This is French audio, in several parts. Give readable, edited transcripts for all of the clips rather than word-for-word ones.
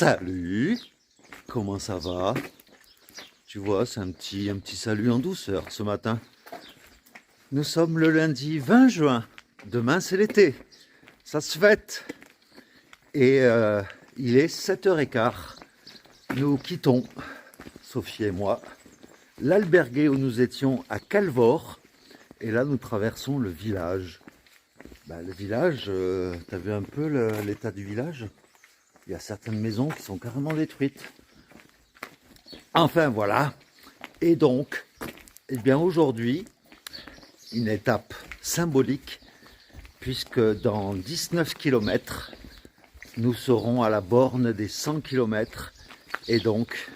Salut, comment ça va? Tu vois, c'est un petit salut en douceur ce matin. Nous sommes le lundi 20 juin. Demain, c'est l'été. Ça se fête. Et il est 7h15. Nous quittons, Sophie et moi, l'albergue où nous étions à Calvor. Et là, nous traversons le village. Le village, t'as vu un peu l'état du village? Il y a certaines maisons qui sont carrément détruites. Enfin, voilà. Et donc, eh bien aujourd'hui, une étape symbolique, puisque dans 19 km, nous serons à la borne des 100 km. Et donc,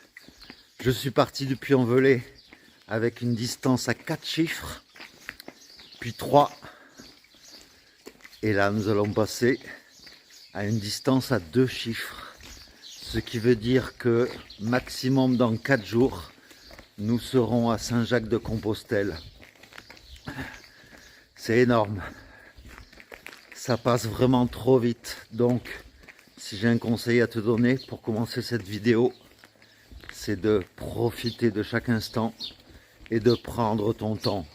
je suis parti du Puy-en-Velay avec une distance à 4 chiffres, puis 3. Et là, nous allons passer à une distance à 2 chiffres. Ce qui veut dire que maximum dans 4 jours, nous serons à Saint-Jacques-de-Compostelle. C'est énorme. Ça passe vraiment trop vite. Donc, si j'ai un conseil à te donner pour commencer cette vidéo, c'est de profiter de chaque instant et de prendre ton temps.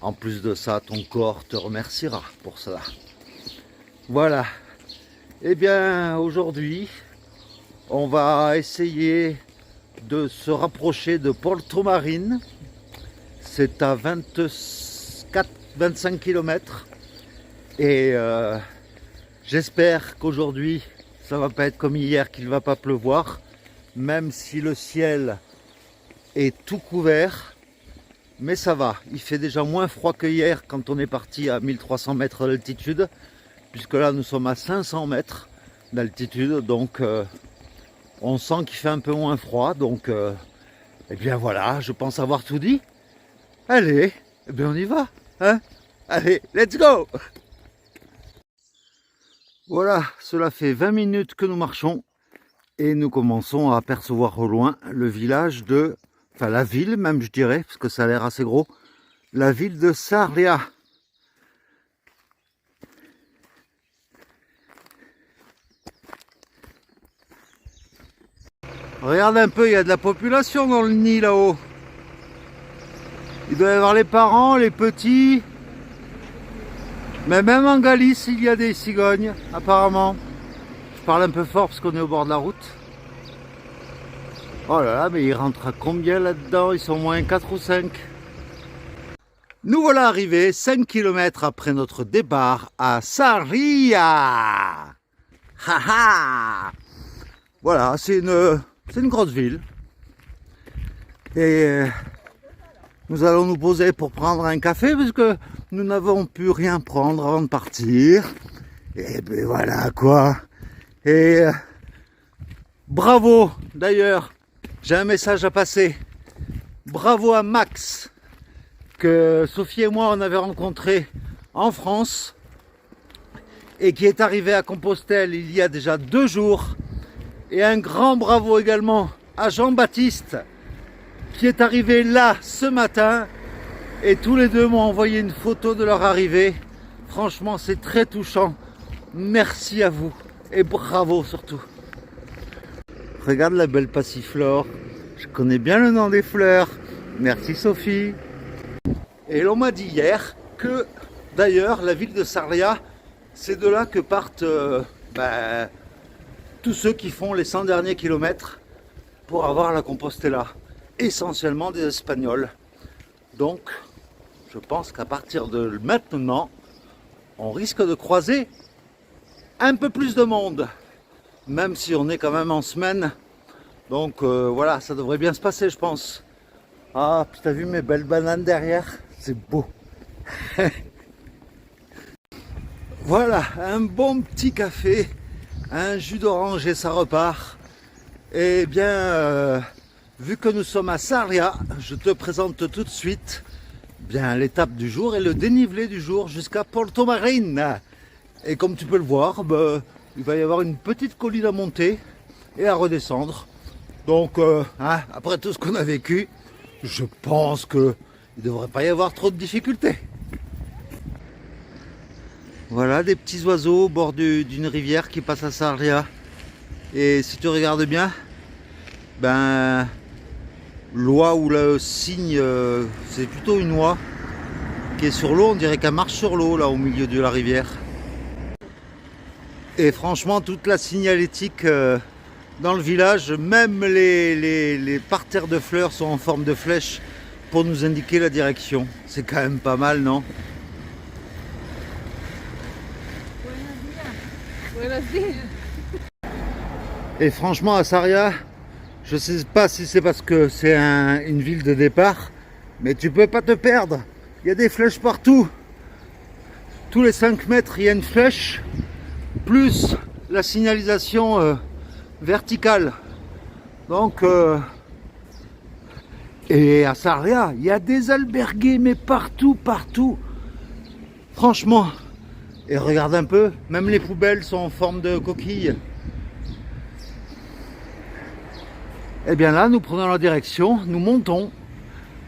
En plus de ça, ton corps te remerciera pour cela. Voilà. Eh bien, aujourd'hui, on va essayer de se rapprocher de Porto Marine. C'est à 25 km. Et j'espère qu'aujourd'hui, ça va pas être comme hier, qu'il va pas pleuvoir. Même si le ciel est tout couvert. Mais ça va, il fait déjà moins froid que hier quand on est parti à 1300 mètres d'altitude. Puisque là, nous sommes à 500 mètres d'altitude. Donc, on sent qu'il fait un peu moins froid. Donc, eh bien voilà, je pense avoir tout dit. Allez, eh bien on y va. Hein? Allez, let's go! Voilà, cela fait 20 minutes que nous marchons. Et nous commençons à apercevoir au loin le village de... Enfin, la ville même, je dirais, parce que ça a l'air assez gros. La ville de Sarria. Regarde un peu, il y a de la population dans le nid là-haut. Il doit y avoir les parents, les petits. Mais même en Galice, il y a des cigognes, apparemment. Je parle un peu fort parce qu'on est au bord de la route. Oh là là, mais ils rentrent à combien là-dedans? Ils sont moins 4 ou 5. Nous voilà arrivés 5 km après notre départ à Sarria. Haha. Voilà, c'est une grosse ville. Et nous allons nous poser pour prendre un café parce que nous n'avons pu rien prendre avant de partir. Et ben voilà quoi. Et bravo d'ailleurs, j'ai un message à passer. Bravo à Max, que Sophie et moi on avait rencontré en France et qui est arrivé à Compostelle il y a déjà 2 jours. Et un grand bravo également à Jean-Baptiste qui est arrivé là ce matin. Et tous les deux m'ont envoyé une photo de leur arrivée. Franchement, c'est très touchant. Merci à vous et bravo surtout. Regarde la belle passiflore. Je connais bien le nom des fleurs. Merci Sophie. Et l'on m'a dit hier que d'ailleurs la ville de Sarria, c'est de là que partent... tous ceux qui font les 100 derniers kilomètres pour avoir la Compostela, essentiellement des Espagnols. Donc, je pense qu'à partir de maintenant, on risque de croiser un peu plus de monde, même si on est quand même en semaine. Donc voilà, ça devrait bien se passer, je pense. Ah, puis t'as vu mes belles bananes derrière? C'est beau. Voilà, un bon petit café. Un jus d'orange et ça repart. Eh bien, vu que nous sommes à Sarria, je te présente tout de suite l'étape du jour et le dénivelé du jour jusqu'à Porto Marine. Et comme tu peux le voir, il va y avoir une petite colline à monter et à redescendre. Donc, après tout ce qu'on a vécu, je pense qu'il ne devrait pas y avoir trop de difficultés. Voilà des petits oiseaux au bord d'une rivière qui passe à Sarria. Et si tu regardes bien, ben l'oie ou le cygne, c'est plutôt une oie qui est sur l'eau. On dirait qu'elle marche sur l'eau là au milieu de la rivière. Et franchement, toute la signalétique dans le village, même les parterres de fleurs sont en forme de flèche pour nous indiquer la direction. C'est quand même pas mal, non? Et franchement, à Sarria, je sais pas si c'est parce que c'est une ville de départ, mais tu peux pas te perdre. Il y a des flèches partout. Tous les 5 mètres, il y a une flèche, plus la signalisation verticale. Donc, et à Sarria, il y a des albergues, mais partout, partout. Franchement, et regarde un peu, même les poubelles sont en forme de coquille. Et bien là, nous prenons la direction, nous montons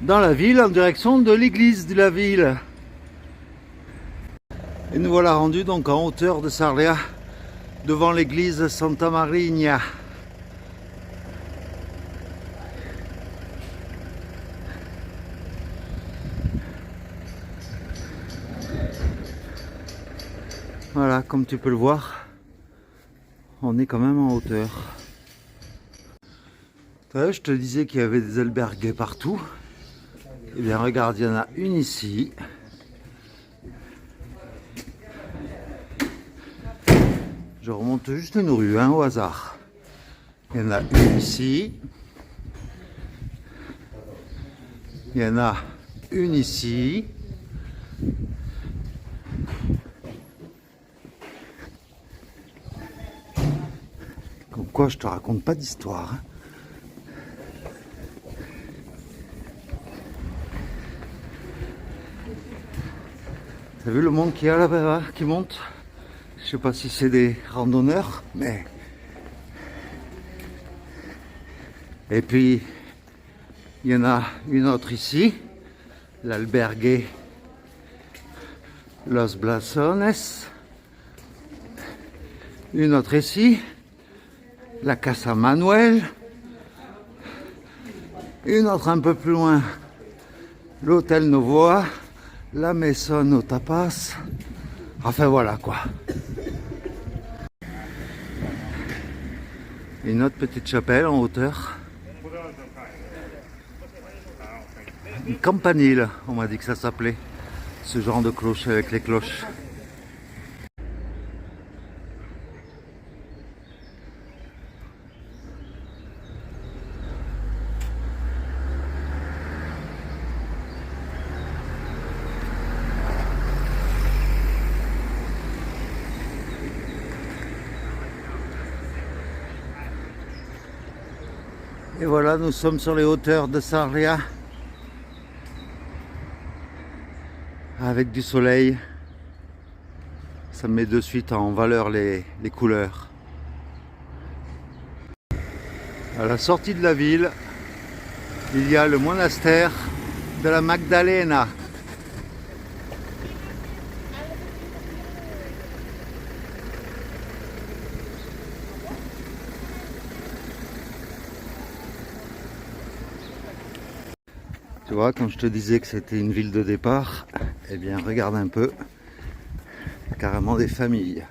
dans la ville en direction de l'église de la ville. Et nous voilà rendus donc en hauteur de Sarria, devant l'église Santa Marina. Voilà, comme tu peux le voir, on est quand même en hauteur. Je te disais qu'il y avait des albergues partout. Eh bien regarde, il y en a une ici. Je remonte juste une rue, au hasard. Il y en a une ici. Il y en a une ici. Comme quoi, je te raconte pas d'histoire. T'as vu le monde qu'il y a là-bas qui monte? Je sais pas si c'est des randonneurs, mais... Et puis, il y en a une autre ici, l'albergue Los Blasones. Une autre ici, la Casa Manuel. Une autre un peu plus loin, l'hôtel Novoa, la Maison aux Tapas. Enfin voilà quoi. Une autre petite chapelle en hauteur. Une campanile, on m'a dit que ça s'appelait. Ce genre de cloche avec les cloches. Et voilà, nous sommes sur les hauteurs de Sarria. Avec du soleil. Ça met de suite en valeur les couleurs. À la sortie de la ville, il y a le monastère de la Magdalena. Tu vois, quand je te disais que c'était une ville de départ, eh bien regarde un peu, carrément des familles.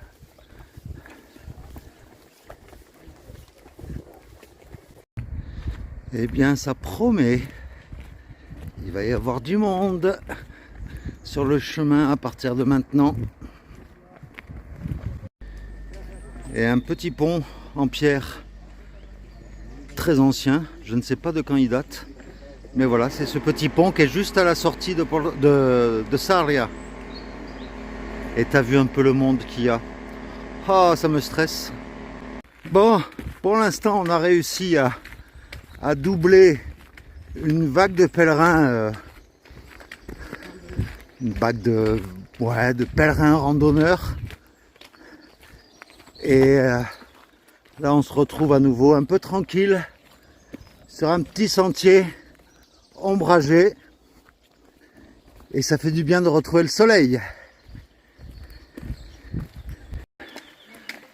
Eh bien ça promet, il va y avoir du monde sur le chemin à partir de maintenant. Et un petit pont en pierre très ancien, je ne sais pas de quand il date. Mais voilà, c'est ce petit pont qui est juste à la sortie de Sarria. Et t'as vu un peu le monde qu'il y a. Ah, ça me stresse. Bon, pour l'instant, on a réussi à doubler une vague de pèlerins. Une vague de pèlerins randonneurs. Et là, on se retrouve à nouveau un peu tranquille sur un petit sentier ombragé, et ça fait du bien de retrouver le soleil.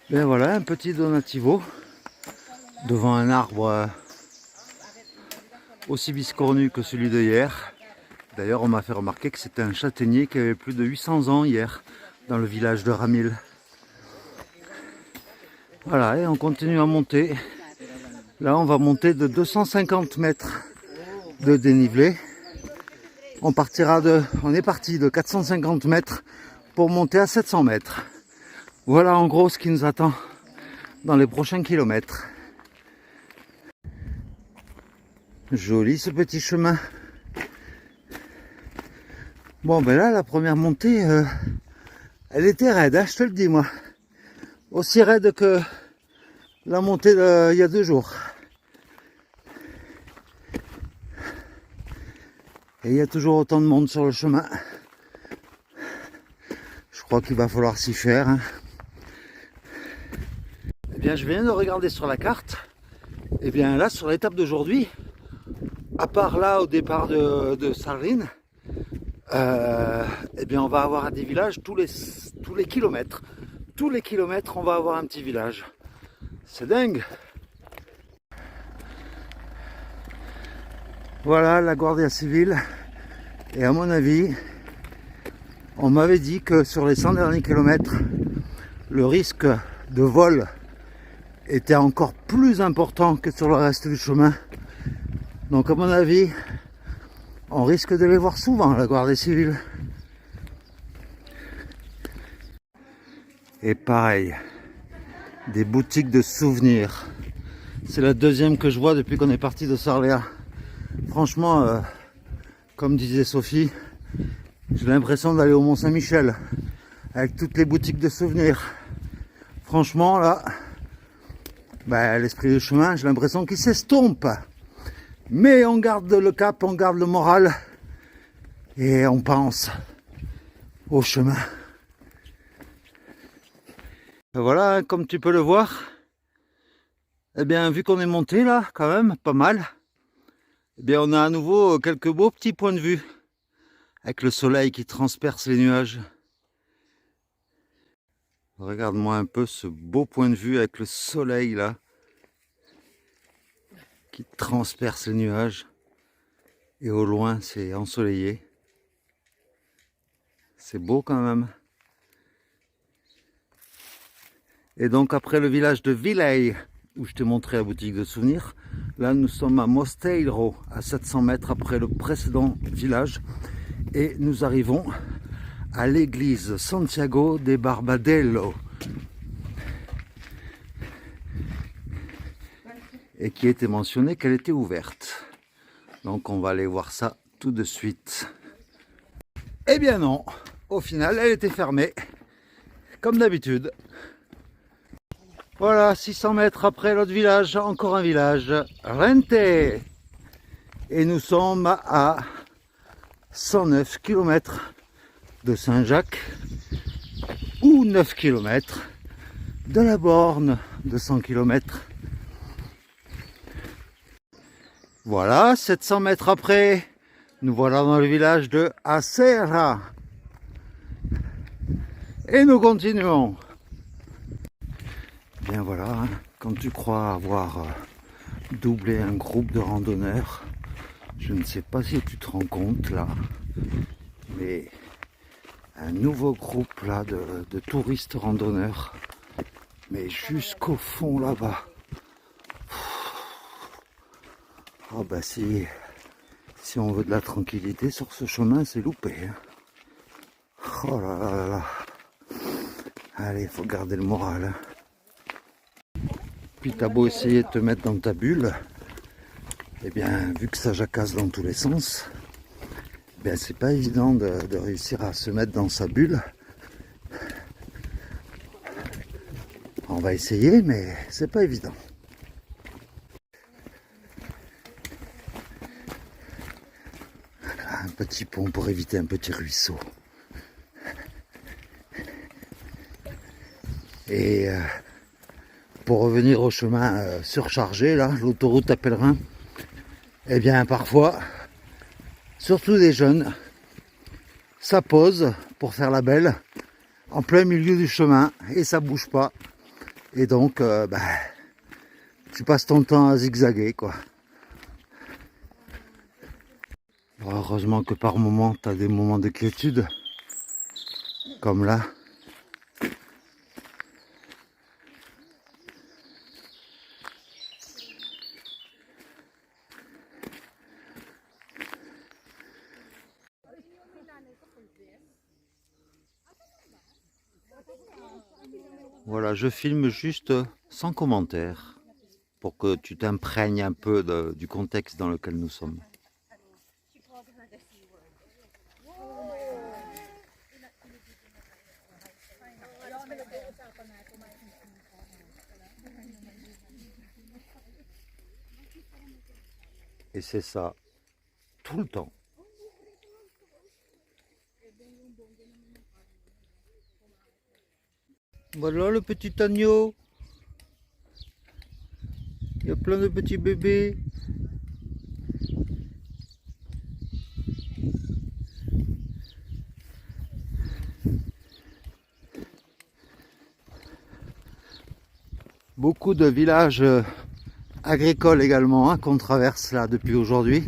Et voilà, un petit donativo devant un arbre aussi biscornu que celui de hier. D'ailleurs, on m'a fait remarquer que c'était un châtaignier qui avait plus de 800 ans hier, dans le village de Ramil. Voilà, et on continue à monter. Là, on va monter de 250 mètres de dénivelé. On est parti de 450 mètres pour monter à 700 mètres. Voilà en gros ce qui nous attend dans les prochains kilomètres. Joli ce petit chemin. Bon ben là la première montée elle était raide, hein, je te le dis moi. Aussi raide que la montée il y a 2 jours. Et il y a toujours autant de monde sur le chemin. Je crois qu'il va falloir s'y faire. Hein. Eh bien je viens de regarder sur la carte. Et bien là sur l'étape d'aujourd'hui, à part là au départ de Sarrine, eh bien on va avoir des villages tous les kilomètres. Tous les kilomètres on va avoir un petit village. C'est dingue. Voilà la Guardia Civile. Et à mon avis, on m'avait dit que sur les 100 derniers kilomètres, le risque de vol était encore plus important que sur le reste du chemin. Donc à mon avis, on risque de les voir souvent, la Guardia Civile. Et pareil, des boutiques de souvenirs. C'est la deuxième que je vois depuis qu'on est parti de Sarléa. Franchement, comme disait Sophie, j'ai l'impression d'aller au Mont-Saint-Michel avec toutes les boutiques de souvenirs. Franchement, là, l'esprit du chemin, j'ai l'impression qu'il s'estompe. Mais on garde le cap, on garde le moral et on pense au chemin. Et voilà, comme tu peux le voir, eh bien, vu qu'on est monté là, quand même, pas mal, eh bien, on a à nouveau quelques beaux petits points de vue avec le soleil qui transperce les nuages. Regarde-moi un peu ce beau point de vue avec le soleil là qui transperce les nuages et au loin c'est ensoleillé. C'est beau quand même. Et donc après le village de Villei où je t'ai montré la boutique de souvenirs, là nous sommes à Mosteiro à 700 mètres après le précédent village et nous arrivons à l'église Santiago de Barbadello et qui était mentionné qu'elle était ouverte. Donc on va aller voir ça tout de suite. Eh bien non, au final elle était fermée, comme d'habitude. Voilà, 600 mètres après l'autre village, encore un village, Rente. Et nous sommes à 109 km de Saint-Jacques, ou 9 km de la borne de 100 km. Voilà, 700 mètres après, nous voilà dans le village de Acera. Et nous continuons. Bien voilà, hein, quand tu crois avoir doublé un groupe de randonneurs, je ne sais pas si tu te rends compte là, mais un nouveau groupe là de touristes randonneurs, mais jusqu'au fond là-bas. Oh bah si on veut de la tranquillité sur ce chemin, c'est loupé. Hein. Oh là là là là. Allez, il faut garder le moral. Hein. Puis t'as beau essayer de te mettre dans ta bulle, eh bien vu que ça jacasse dans tous les sens, eh bien c'est pas évident de réussir à se mettre dans sa bulle. On va essayer, mais c'est pas évident. Voilà, un petit pont pour éviter un petit ruisseau. Et pour revenir au chemin surchargé, là, l'autoroute à Pèlerin, eh bien parfois, surtout des jeunes, ça pose pour faire la belle en plein milieu du chemin et ça bouge pas. Et donc, tu passes ton temps à zigzaguer, quoi. Alors, heureusement que par moment, tu as des moments de quiétude, comme là. Voilà, je filme juste sans commentaire pour que tu t'imprègnes un peu du contexte dans lequel nous sommes. Et c'est ça, tout le temps. Voilà le petit agneau. Il y a plein de petits bébés. Beaucoup de villages agricoles également, hein, qu'on traverse là depuis aujourd'hui.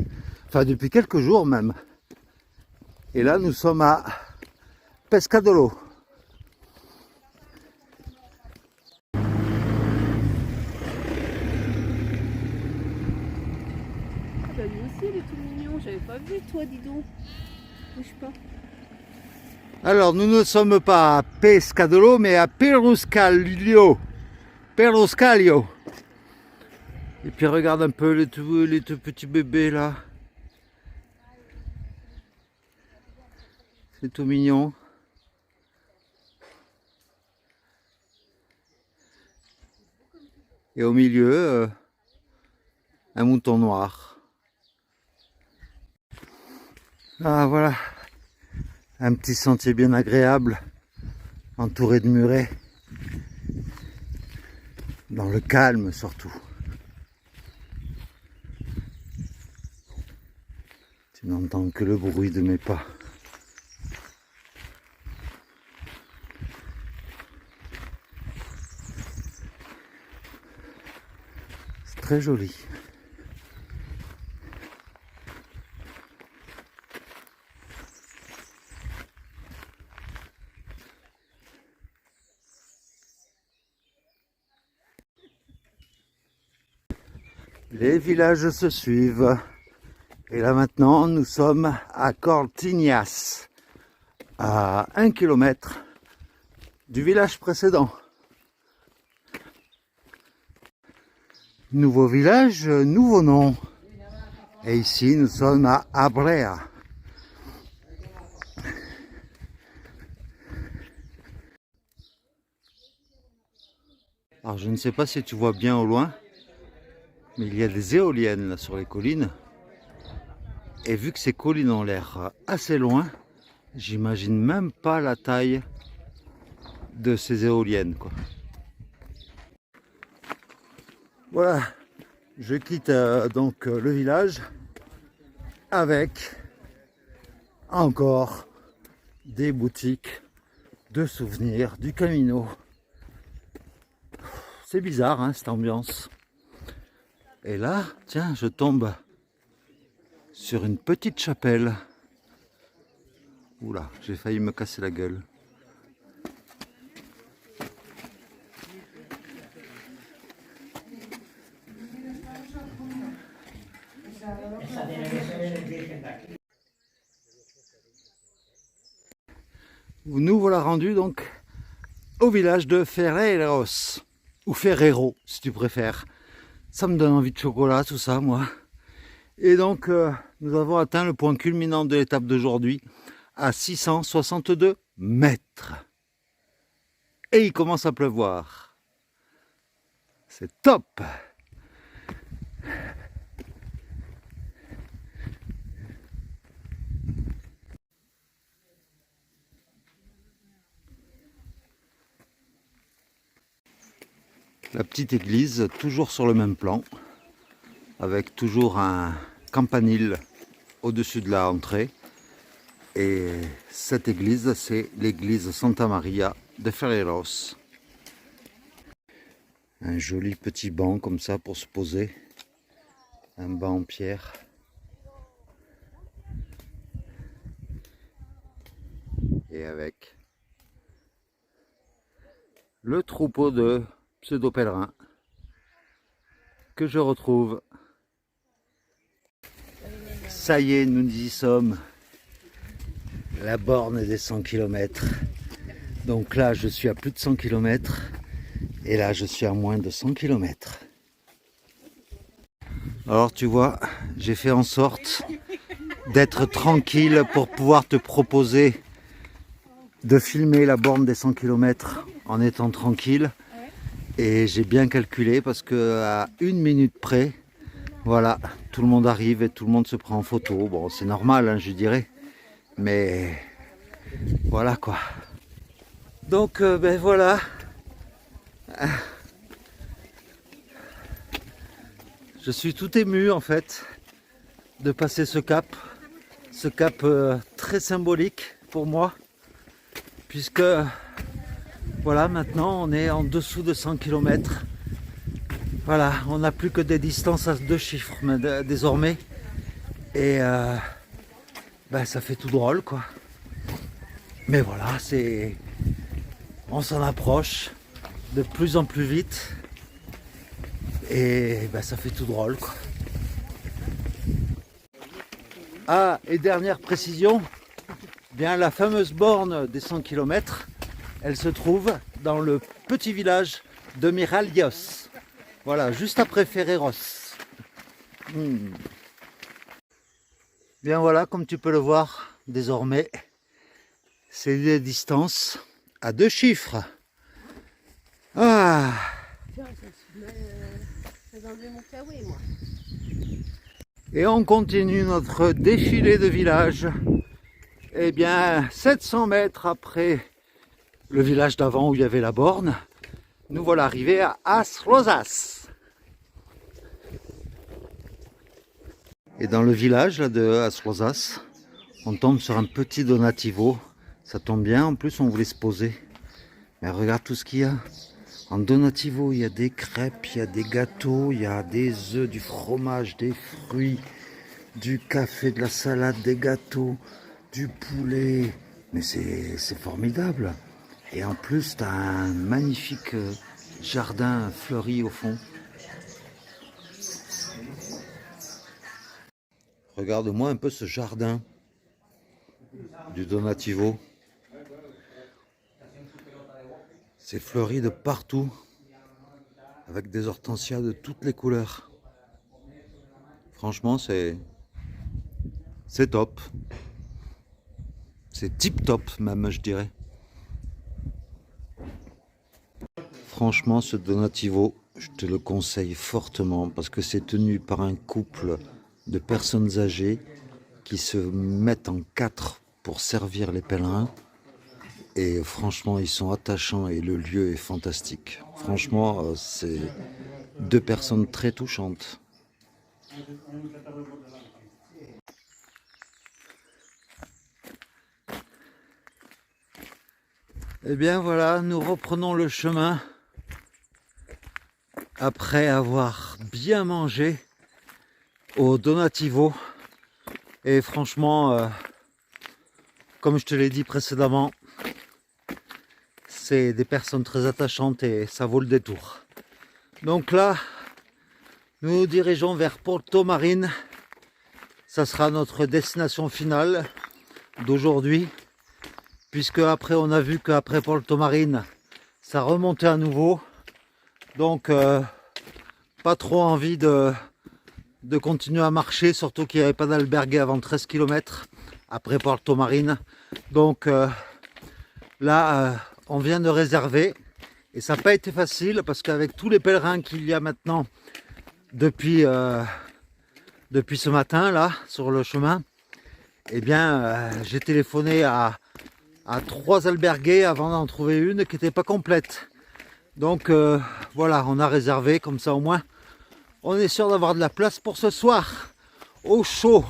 Enfin depuis quelques jours même. Et là nous sommes à Pescadolo. Ah bah lui aussi il est tout mignon, j'avais pas vu toi dis donc. Bouge pas. Alors nous ne sommes pas à Pescadolo mais à Peruscalio. Peruscalio. Et puis regarde un peu les tout petits bébés là. C'est tout mignon. Et au milieu, un mouton noir. Ah voilà, un petit sentier bien agréable, entouré de murets. Dans le calme surtout. Tu n'entends que le bruit de mes pas. C'est très joli. Les villages se suivent. Et là maintenant, nous sommes à Cortiñas, à 1 km du village précédent. Nouveau village, nouveau nom. Et ici, nous sommes à Abrea. Alors, je ne sais pas si tu vois bien au loin, mais il y a des éoliennes là sur les collines. Et vu que ces collines ont l'air assez loin, j'imagine même pas la taille de ces éoliennes, quoi. Voilà, je quitte donc le village avec encore des boutiques de souvenirs du Camino. C'est bizarre, hein, cette ambiance. Et là, tiens, je tombe sur une petite chapelle. Oula, j'ai failli me casser la gueule. Nous voilà rendus donc au village de Ferreiros, ou Ferrero si tu préfères. Ça me donne envie de chocolat, tout ça, moi. Et donc, nous avons atteint le point culminant de l'étape d'aujourd'hui, à 662 mètres. Et il commence à pleuvoir. C'est top! La petite église, toujours sur le même plan, avec toujours un campanile au-dessus de l'entrée. Et cette église, c'est l'église Santa Maria de Ferreiros. Un joli petit banc comme ça pour se poser. Un banc en pierre. Et avec le troupeau de pseudo-pèlerins que je retrouve. Ça y est, nous y sommes. La borne des 100 km. Donc là, je suis à plus de 100 km. Et là, je suis à moins de 100 km. Alors, tu vois, j'ai fait en sorte d'être tranquille pour pouvoir te proposer de filmer la borne des 100 km en étant tranquille. Et j'ai bien calculé parce que à 1 minute près, voilà, tout le monde arrive et tout le monde se prend en photo. Bon, c'est normal, hein, je dirais. Mais voilà quoi. Donc, ben voilà. Je suis tout ému en fait de passer ce cap très symbolique pour moi, puisque voilà, maintenant on est en dessous de 100 km. Voilà, on n'a plus que des distances à 2 chiffres désormais, et ben, ça fait tout drôle quoi. Mais voilà, on s'en approche de plus en plus vite. Et ben, ça fait tout drôle quoi. Ah, et dernière précision, bien la fameuse borne des 100 km, elle se trouve dans le petit village de Miraldios. Voilà, juste après Ferreros. Bien voilà, comme tu peux le voir, désormais, c'est des distances à 2 chiffres. Ah. Et on continue notre défilé de village. Eh bien, 700 mètres après le village d'avant où il y avait la borne, nous voilà arrivés à As Rosas. Et dans le village là, de As Rosas, on tombe sur un petit donativo. Ça tombe bien, en plus on voulait se poser. Mais regarde tout ce qu'il y a. En donativo, il y a des crêpes, il y a des gâteaux, il y a des œufs, du fromage, des fruits, du café, de la salade, des gâteaux, du poulet. Mais c'est formidable. Et en plus, tu as un magnifique jardin fleuri au fond. Regarde-moi un peu ce jardin du donativo. C'est fleuri de partout, avec des hortensias de toutes les couleurs. Franchement, c'est top. C'est tip top même, je dirais. Franchement, ce donativo, je te le conseille fortement parce que c'est tenu par un couple de personnes âgées qui se mettent en 4 pour servir les pèlerins. Et franchement, ils sont attachants et le lieu est fantastique. Franchement, c'est 2 personnes très touchantes. Eh bien voilà, nous reprenons le chemin après avoir bien mangé au donativo. Et franchement, comme je te l'ai dit précédemment, c'est des personnes très attachantes et ça vaut le détour. Donc là, nous nous dirigeons vers Porto Marine. Ça sera notre destination finale d'aujourd'hui. Puisque après on a vu qu'après Porto Marine, ça remontait à nouveau. Donc pas trop envie de continuer à marcher, surtout qu'il n'y avait pas d'albergue avant 13 km après Porto Marine. Donc là, on vient de réserver et ça n'a pas été facile parce qu'avec tous les pèlerins qu'il y a maintenant depuis ce matin là sur le chemin, eh bien j'ai téléphoné à 3 albergues avant d'en trouver une qui n'était pas complète. Donc voilà, on a réservé comme ça au moins. On est sûr d'avoir de la place pour ce soir au chaud.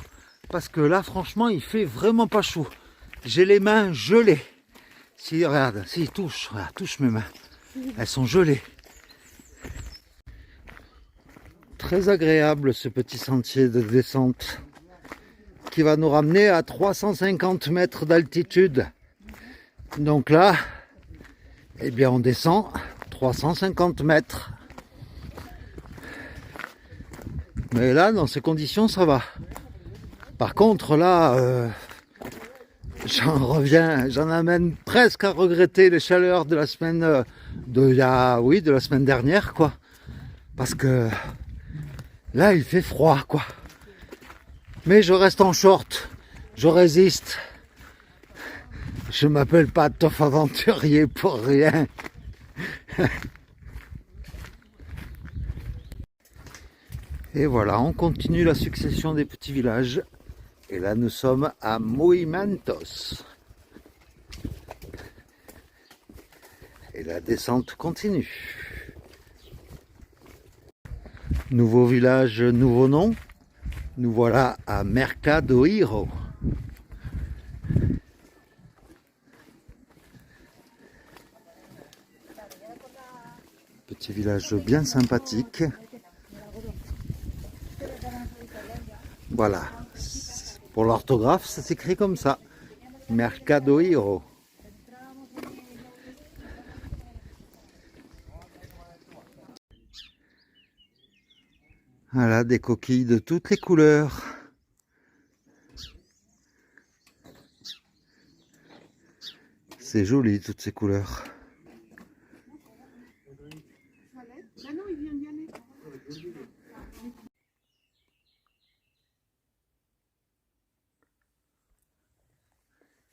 Parce que là franchement il fait vraiment pas chaud. J'ai les mains gelées. Si regarde, si touche, regarde, touche mes mains. Elles sont gelées. très agréable ce petit sentier de descente qui va nous ramener à 350 mètres d'altitude. Donc là, eh bien on descend 350 mètres. Mais là, dans ces conditions, ça va. Par contre, là, j'en amène presque à regretter les chaleurs de la semaine de la semaine dernière, quoi. Parce que là, il fait froid, quoi. Mais je reste en short, je résiste. Je m'appelle pas Toff Aventurier pour rien. Et voilà, on continue la succession des petits villages. Et là, nous sommes à Moimantos. Et la descente continue. Nouveau village, nouveau nom. Nous voilà à Mercadoiro. Petit village bien sympathique. Voilà. Pour l'orthographe, ça s'écrit comme ça. Mercadoiro. Voilà, des coquilles de toutes les couleurs. C'est joli, toutes ces couleurs.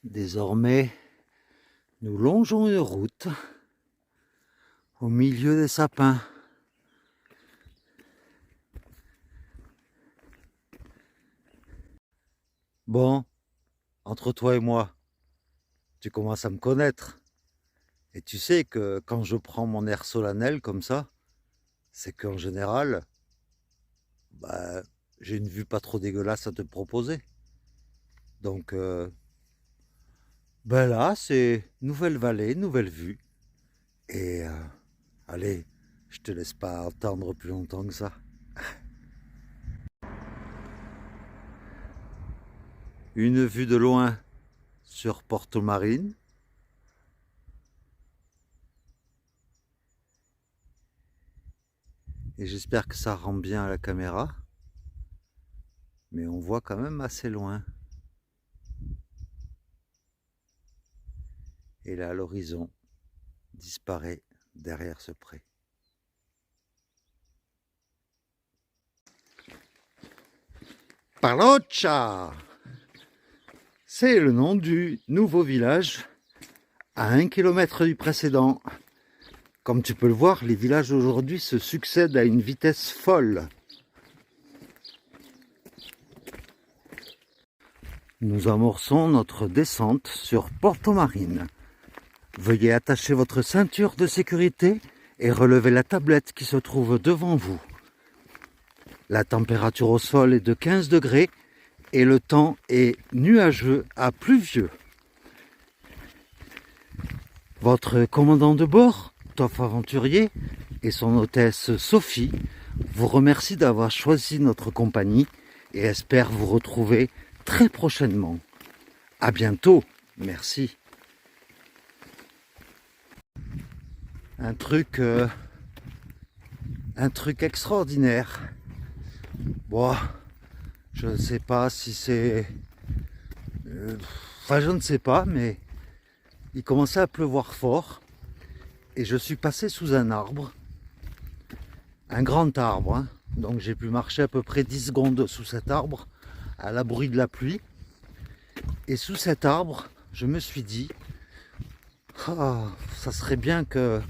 Désormais, nous longeons une route au milieu des sapins. Bon, entre toi et moi, tu commences à me connaître. Et tu sais que quand je prends mon air solennel comme ça, c'est qu'en général, j'ai une vue pas trop dégueulasse à te proposer. Donc, là, c'est nouvelle vallée, nouvelle vue. Et allez, je te laisse pas attendre plus longtemps que ça. Une vue de loin sur Porto Marine. Et j'espère que ça rend bien à la caméra. Mais on voit quand même assez loin. Et là, l'horizon disparaît derrière ce pré. Parlocha! C'est le nom du nouveau village à 1 km du précédent. Comme tu peux le voir, les villages aujourd'hui se succèdent à une vitesse folle. Nous amorçons notre descente sur Porto Marine. Veuillez attacher votre ceinture de sécurité et relever la tablette qui se trouve devant vous. La température au sol est de 15 degrés et le temps est nuageux à pluvieux. Votre commandant de bord, Toff Aventurier, et son hôtesse Sophie vous remercient d'avoir choisi notre compagnie et espèrent vous retrouver très prochainement. À bientôt, merci. Un truc extraordinaire. Bon, je ne sais pas si c'est... je ne sais pas, mais il commençait à pleuvoir fort et je suis passé sous un arbre, un grand arbre, hein. Donc j'ai pu marcher à peu près 10 secondes sous cet arbre, à l'abri de la pluie. Et sous cet arbre, je me suis dit, ça serait bien que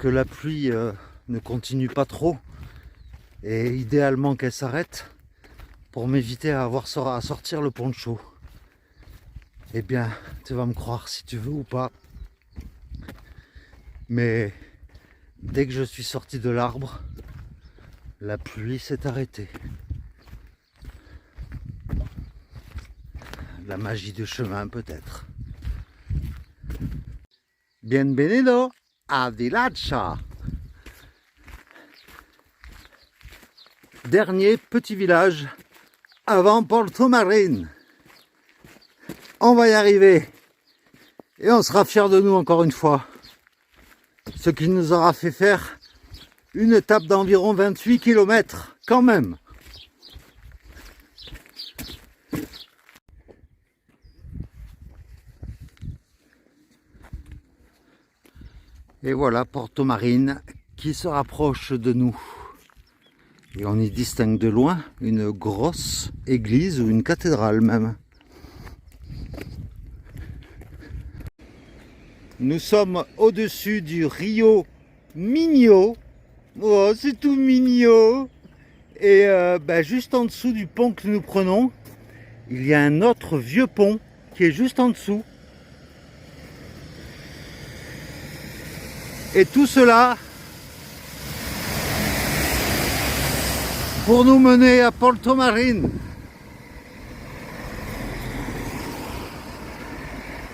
la pluie ne continue pas trop, et idéalement qu'elle s'arrête, pour m'éviter à sortir le poncho. Eh bien, tu vas me croire si tu veux ou pas, mais dès que je suis sorti de l'arbre, la pluie s'est arrêtée. La magie du chemin peut-être. Bienvenido a Vilacha. Dernier petit village avant Portomarín. On va y arriver. Et on sera fiers de nous encore une fois. Ce qui nous aura fait faire une étape d'environ 28 km quand même. Et voilà Portomarín qui se rapproche de nous. Et on y distingue de loin une grosse église ou une cathédrale même. Nous sommes au-dessus du Rio Minho. Oh, c'est tout mignon. Et juste en dessous du pont que nous prenons, il y a un autre vieux pont qui est juste en dessous. Et tout cela pour nous mener à Portomarín.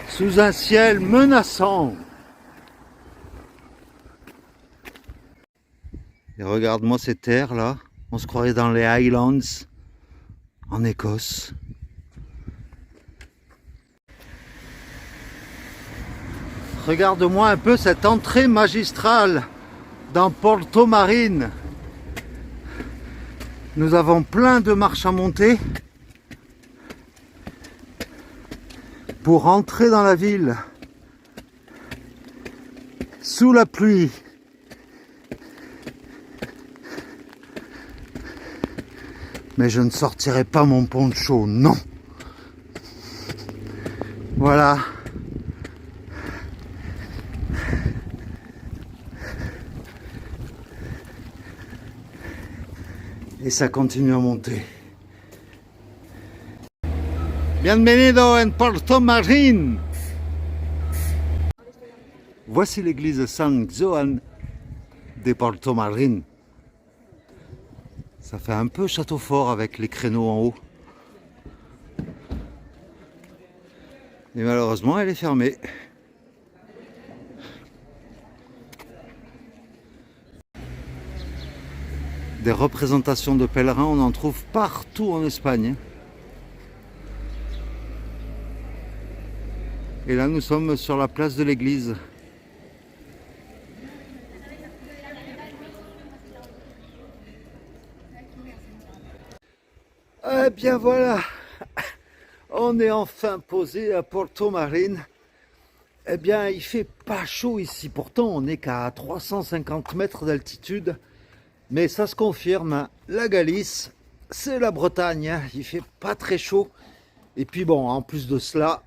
Sous un ciel menaçant. Et regarde-moi ces terres là. On se croirait dans les Highlands en Écosse. Regarde-moi un peu cette entrée magistrale dans Portomarín. Nous avons plein de marches à monter pour entrer dans la ville sous la pluie. Mais je ne sortirai pas mon poncho, non. Voilà. Et ça continue à monter. Bienvenido en Portomarín. Voici l'église San Joan de Portomarín. Ça fait un peu château fort avec les créneaux en haut. Et malheureusement, elle est fermée. Des représentations de pèlerins, on en trouve partout en Espagne. Et là, nous sommes sur la place de l'église. Eh bien voilà, on est enfin posé à Portomarín. Eh bien, il fait pas chaud ici. Pourtant, on n'est qu'à 350 mètres d'altitude. Mais ça se confirme, la Galice, c'est la Bretagne. Il fait pas très chaud. Et puis bon, en plus de cela,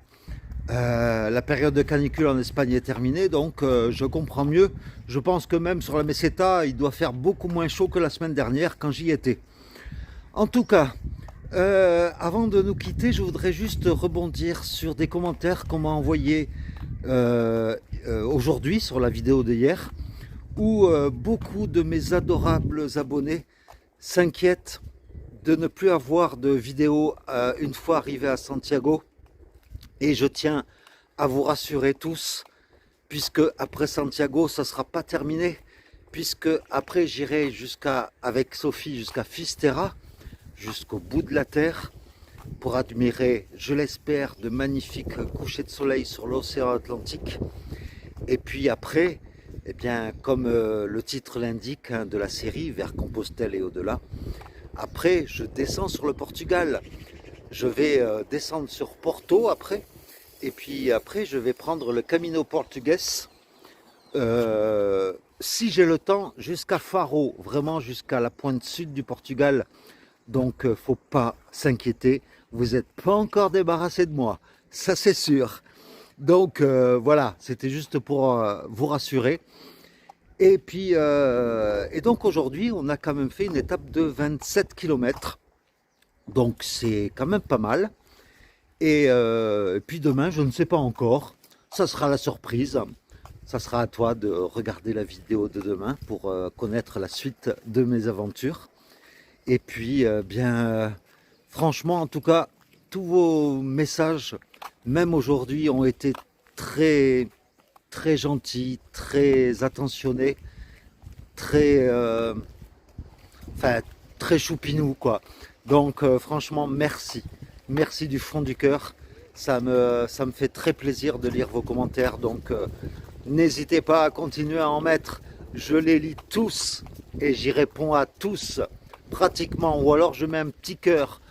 la période de canicule en Espagne est terminée. Donc, je comprends mieux. Je pense que même sur la Meseta, il doit faire beaucoup moins chaud que la semaine dernière quand j'y étais. En tout cas, avant de nous quitter, je voudrais juste rebondir sur des commentaires qu'on m'a envoyés aujourd'hui sur la vidéo d'hier, où beaucoup de mes adorables abonnés s'inquiètent de ne plus avoir de vidéo une fois arrivé à Santiago. Et je tiens à vous rassurer tous, puisque après Santiago, ça ne sera pas terminé, puisque après j'irai avec Sophie jusqu'à Fisterra, jusqu'au bout de la terre, pour admirer, je l'espère, de magnifiques couchers de soleil sur l'océan Atlantique. Et puis après, eh bien, comme le titre l'indique, hein, de la série, vers Compostelle et au-delà, après je descends sur le Portugal. Je vais descendre sur Porto après, et puis après je vais prendre le Camino Portugues, si j'ai le temps, jusqu'à Faro, vraiment jusqu'à la pointe sud du Portugal. Donc faut pas s'inquiéter, vous n'êtes pas encore débarrassé de moi, ça c'est sûr. Donc voilà, c'était juste pour vous rassurer. Et puis et donc aujourd'hui on a quand même fait une étape de 27 km. Donc c'est quand même pas mal. Et puis demain, je ne sais pas encore. Ça sera la surprise. Ça sera à toi de regarder la vidéo de demain pour connaître la suite de mes aventures. Et puis, franchement, en tout cas, tous vos messages, même aujourd'hui, ont été très, très gentils, très attentionnés, très... très choupinou, quoi. Donc franchement, merci. Merci du fond du cœur. Ça me fait très plaisir de lire vos commentaires. Donc n'hésitez pas à continuer à en mettre. Je les lis tous et j'y réponds à tous pratiquement. Ou alors je mets un petit cœur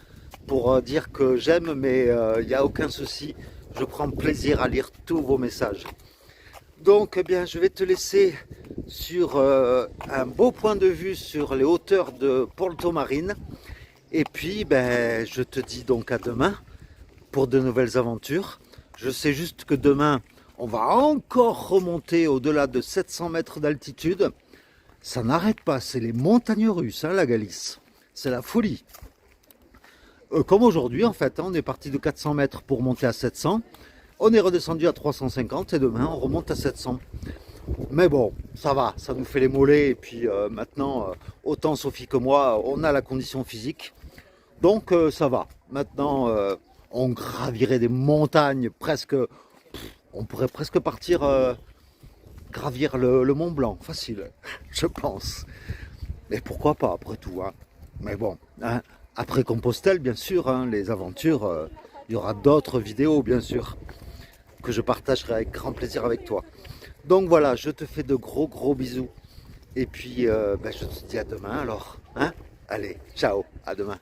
pour dire que j'aime, mais il n'y a aucun souci. Je prends plaisir à lire tous vos messages. Donc, eh bien, je vais te laisser sur un beau point de vue sur les hauteurs de Porto Marine. Et puis, ben, je te dis donc à demain pour de nouvelles aventures. Je sais juste que demain, on va encore remonter au-delà de 700 mètres d'altitude. Ça n'arrête pas, c'est les montagnes russes, hein, la Galice. C'est la folie. Comme aujourd'hui, en fait, hein, on est parti de 400 mètres pour monter à 700. On est redescendu à 350 et demain, on remonte à 700. Mais bon, ça va, ça nous fait les mollets. Et puis maintenant, autant Sophie que moi, on a la condition physique. Donc ça va. Maintenant, on gravirait des montagnes presque. On pourrait presque partir gravir le Mont Blanc, facile, je pense. Mais pourquoi pas, après tout, hein. Mais bon, hein, après Compostelle, bien sûr, hein, les aventures, il y aura d'autres vidéos, bien sûr, que je partagerai avec grand plaisir avec toi. Donc voilà, je te fais de gros bisous. Et puis, ben, je te dis à demain alors. Hein. Allez, ciao, à demain.